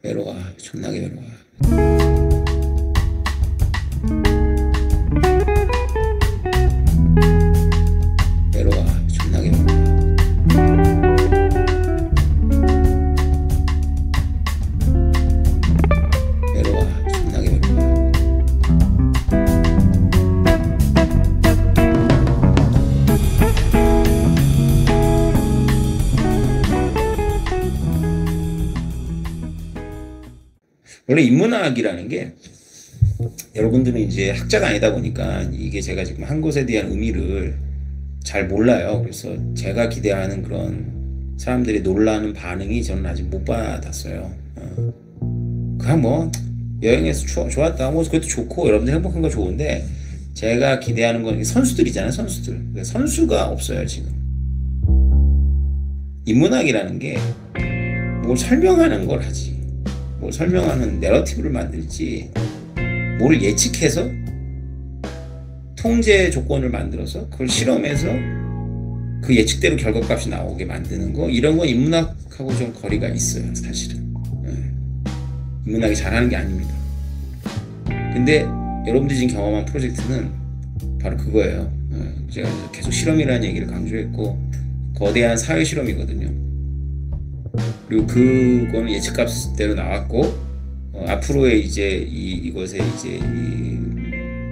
외로워. 존나게 외로워. 외로워. 존나게 외로워. 외로워. 존나게 외로워. 원래 인문학이라는 게 여러분들은 이제 학자가 아니다 보니까 이게 제가 지금 한 것에 대한 의미를 잘 몰라요. 그래서 제가 기대하는 그런 사람들이 놀라는 반응이 저는 아직 못 받았어요. 그냥 뭐 여행에서 좋았다, 뭐 그것도 좋고 여러분들 행복한 거 좋은데 제가 기대하는 건 선수들이잖아요. 선수들. 선수가 없어요 지금. 인문학이라는 게 뭘 설명하는 걸 하지, 뭘 설명하는 내러티브를 만들지, 뭘 예측해서 통제 조건을 만들어서 그걸 실험해서 그 예측대로 결과값이 나오게 만드는 거, 이런 건 인문학하고 좀 거리가 있어요 사실은. 인문학이 잘하는 게 아닙니다. 근데 여러분들이 지금 경험한 프로젝트는 바로 그거예요. 제가 계속 실험이라는 얘기를 강조했고 거대한 사회 실험이거든요. 그리고 그거는 예측값대로 나왔고 앞으로의 이제 이것에 이제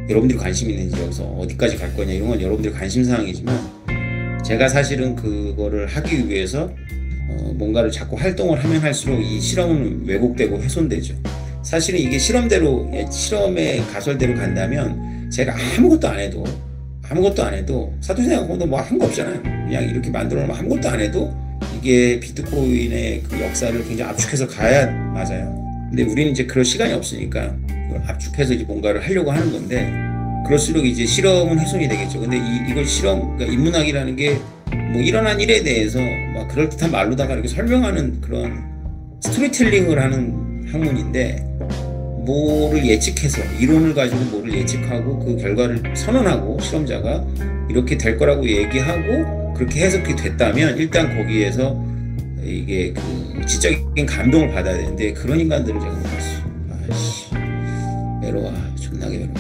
여러분들이 관심 있는지 여기서 어디까지 갈 거냐 이런 건 여러분들의 관심사항이지만 제가 사실은 그거를 하기 위해서 뭔가를 자꾸 활동을 하면 할수록 이 실험은 왜곡되고 훼손되죠. 사실은 이게 실험의 가설대로 간다면 제가 아무것도 안 해도 사토시나가콘도 뭐 한 거 없잖아요. 그냥 이렇게 만들어 놓으면 아무것도 안 해도 이게 비트코인의 그 역사를 굉장히 압축해서 가야 맞아요. 근데 우리는 이제 그럴 시간이 없으니까 그걸 압축해서 이제 뭔가를 하려고 하는 건데 그럴수록 이제 실험은 훼손이 되겠죠. 근데 이걸 그러니까 인문학이라는 게 뭐 일어난 일에 대해서 막 그럴듯한 말로다가 이렇게 설명하는 그런 스토리텔링을 하는 학문인데 뭐를 예측해서 이론을 가지고 뭐를 예측하고 그 결과를 선언하고 실험자가 이렇게 될 거라고 얘기하고 그렇게 해석이 됐다면 일단 거기에서 이게 그 지적인 감동을 받아야 되는데 그런 인간들을 제가 못 봤어. 아이씨 외로워. 존나게 외로워.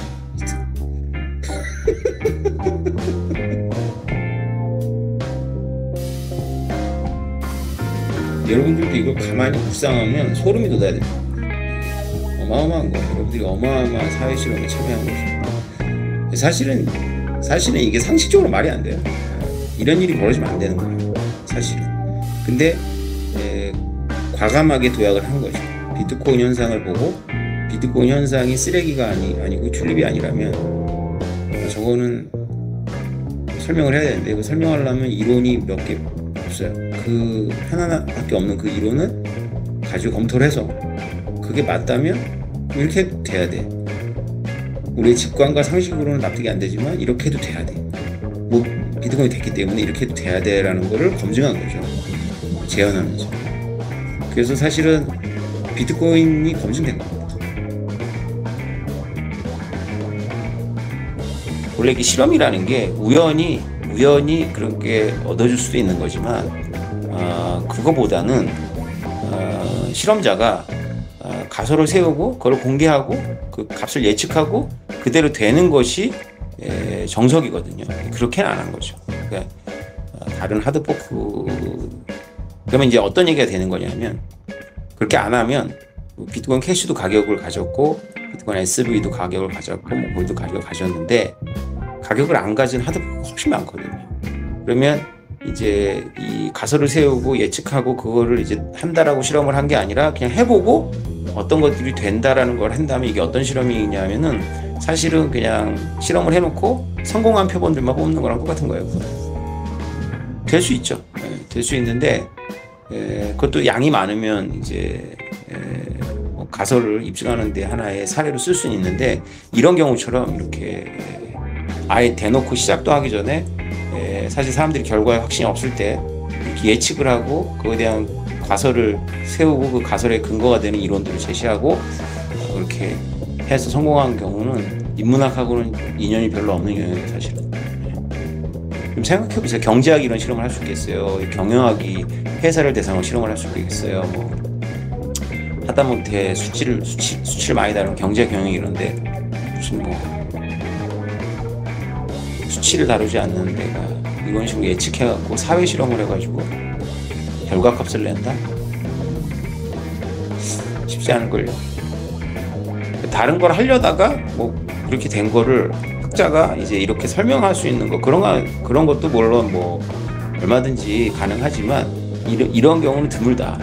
여러분들도 이걸 가만히 묵상하면 소름이 돋아야 됩니다. 어마어마한 거. 여러분들이 어마어마한 사회 실험에 참여한 거죠. 사실은 이게 상식적으로 말이 안 돼요. 이런 일이 벌어지면 안 되는 거예요. 사실은. 근데 과감하게 도약을 한 거죠. 비트코인 현상을 보고 비트코인 현상이 쓰레기가 아니고 튤립이 아니라면 저거는 설명을 해야 되는데 그 설명하려면 이론이 몇 개 없어요. 그 하나밖에 없는 그 이론을 가지고 검토를 해서 그게 맞다면 이렇게 돼야 돼. 우리의 직관과 상식으로는 납득이 안 되지만 이렇게 해도 돼야 돼. 뭐 비트코인이 됐기 때문에 이렇게 해도 돼야 돼 라는 거를 검증한 거죠. 재현하면서. 그래서 사실은 비트코인이 검증된 겁니다. 원래 이게 실험이라는 게 우연히 그렇게 얻어질 수도 있는 거지만 그거보다는 실험자가 가설을 세우고 그걸 공개하고 그 값을 예측하고 그대로 되는 것이 정석이거든요. 그렇게는 안 한 거죠. 그러니까 다른 하드포크 그러면 이제 어떤 얘기가 되는 거냐면 그렇게 안 하면 비트코인 캐시도 가격을 가졌고 비트코인 SV도 가격을 가졌고 뭐 골드 가격을 가졌는데 가격을 안 가진 하드포크가 훨씬 많거든요. 그러면 이제 이 가설을 세우고 예측하고 그거를 이제 한다라고 실험을 한 게 아니라 그냥 해보고 어떤 것들이 된다라는 걸 한다면 이게 어떤 실험이냐면은 사실은 그냥 실험을 해놓고 성공한 표본들만 뽑는 거랑 똑같은 거예요. 될 수 있죠. 될 수 있는데 그것도 양이 많으면 이제 가설을 입증하는데 하나의 사례로 쓸 수는 있는데 이런 경우처럼 이렇게 아예 대놓고 시작도 하기 전에 사실 사람들이 결과에 확신이 없을 때 이렇게 예측을 하고 그거에 대한 가설을 세우고 그 가설의 근거가 되는 이론들을 제시하고 그렇게 해서 성공한 경우는 인문학하고는 인연이 별로 없는 경우예요 사실은. 좀 생각해보세요. 경제학이 이런 실험을 할 수 있겠어요? 경영학이 회사를 대상으로 실험을 할 수 있겠어요? 뭐 하다못해 수치를 많이 다루는 경제 경영 이런데 무슨 뭐 수치를 다루지 않는 데가 이런 식으로 예측해갖고 사회 실험을 해가지고 결과값을 낸다? 쉽지 않을걸요. 다른 걸 하려다가 뭐 그렇게 된 거를 학자가 이제 이렇게 설명할 수 있는 거 그런 것도 물론 뭐 얼마든지 가능하지만 이런 경우는 드물다.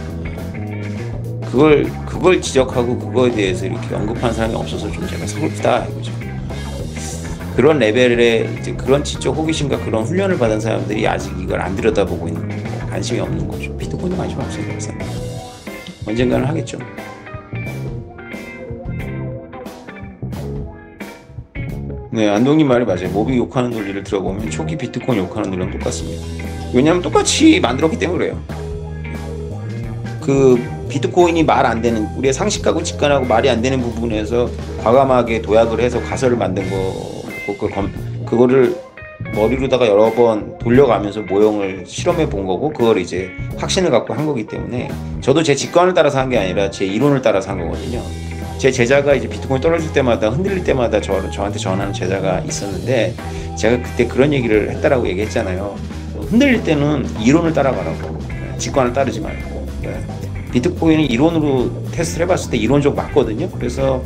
그걸 지적하고 그거에 대해서 이렇게 언급하는 사람이 없어서 좀 제가 서글프다 이거죠. 그런 레벨의 이제 그런 지적 호기심과 그런 훈련을 받은 사람들이 아직 이걸 안 들여다보고 있는 거고 관심이 없는 거죠. 비트코인에 관심 없어요. 언젠가는 하겠죠. 네, 안동님 말이 맞아요. 모비 욕하는 논리를 들어보면 초기 비트코인 욕하는 논리랑 똑같습니다. 왜냐하면 똑같이 만들었기 때문에 그래요. 그 비트코인이 말 안 되는 우리의 상식하고 직관하고 말이 안 되는 부분에서 과감하게 도약을 해서 가설을 만든 그거를 머리로다가 여러 번 돌려가면서 모형을 실험해 본 거고 그걸 이제 확신을 갖고 한 거기 때문에 저도 제 직관을 따라서 한 게 아니라 제 이론을 따라서 한 거거든요. 제 제자가 이제 비트코인 떨어질 때마다 흔들릴 때마다 저한테 전하는 제자가 있었는데 제가 그때 그런 얘기를 했다라고 얘기했잖아요. 흔들릴 때는 이론을 따라가라고 직관을 따르지 말고. 비트코인은 이론으로 테스트를 해봤을 때 이론적으로 맞거든요. 그래서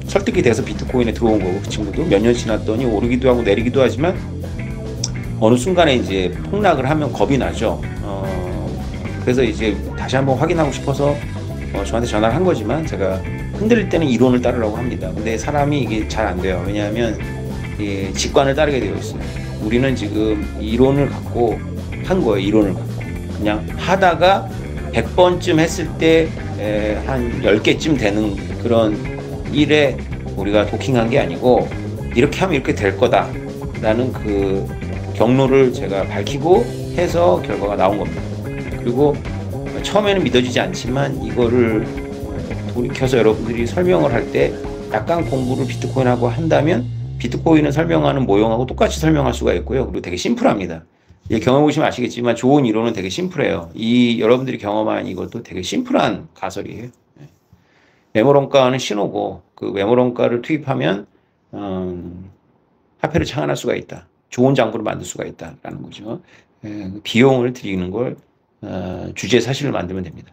설득이 돼서 비트코인에 들어온 거고 그 친구도 몇 년 지났더니 오르기도 하고 내리기도 하지만 어느 순간에 이제 폭락을 하면 겁이 나죠. 그래서 이제 다시 한번 확인하고 싶어서 저한테 전화를 한 거지만 제가 흔들릴 때는 이론을 따르라고 합니다. 근데 사람이 이게 잘 안 돼요. 왜냐하면 직관을 따르게 되어 있어요. 우리는 지금 이론을 갖고 한 거예요. 이론을 갖고 그냥 하다가 100번쯤 했을 때 한 10개쯤 되는 그런 일에 우리가 도킹한 게 아니고 이렇게 하면 이렇게 될 거다 라는 그 경로를 제가 밝히고 해서 결과가 나온 겁니다. 그리고 처음에는 믿어지지 않지만 이거를 돌이켜서 여러분들이 설명을 할 때 약간 공부를 비트코인하고 한다면 비트코인을 설명하는 모형하고 똑같이 설명할 수가 있고요. 그리고 되게 심플합니다. 경험해보시면 아시겠지만 좋은 이론은 되게 심플해요. 여러분들이 경험한 이것도 되게 심플한 가설이에요. 메모론가는 신호고 그 메모론가를 투입하면 화폐를 창안할 수가 있다. 좋은 장부를 만들 수가 있다라는 거죠. 비용을 들이는 걸 주제 사실을 만들면 됩니다.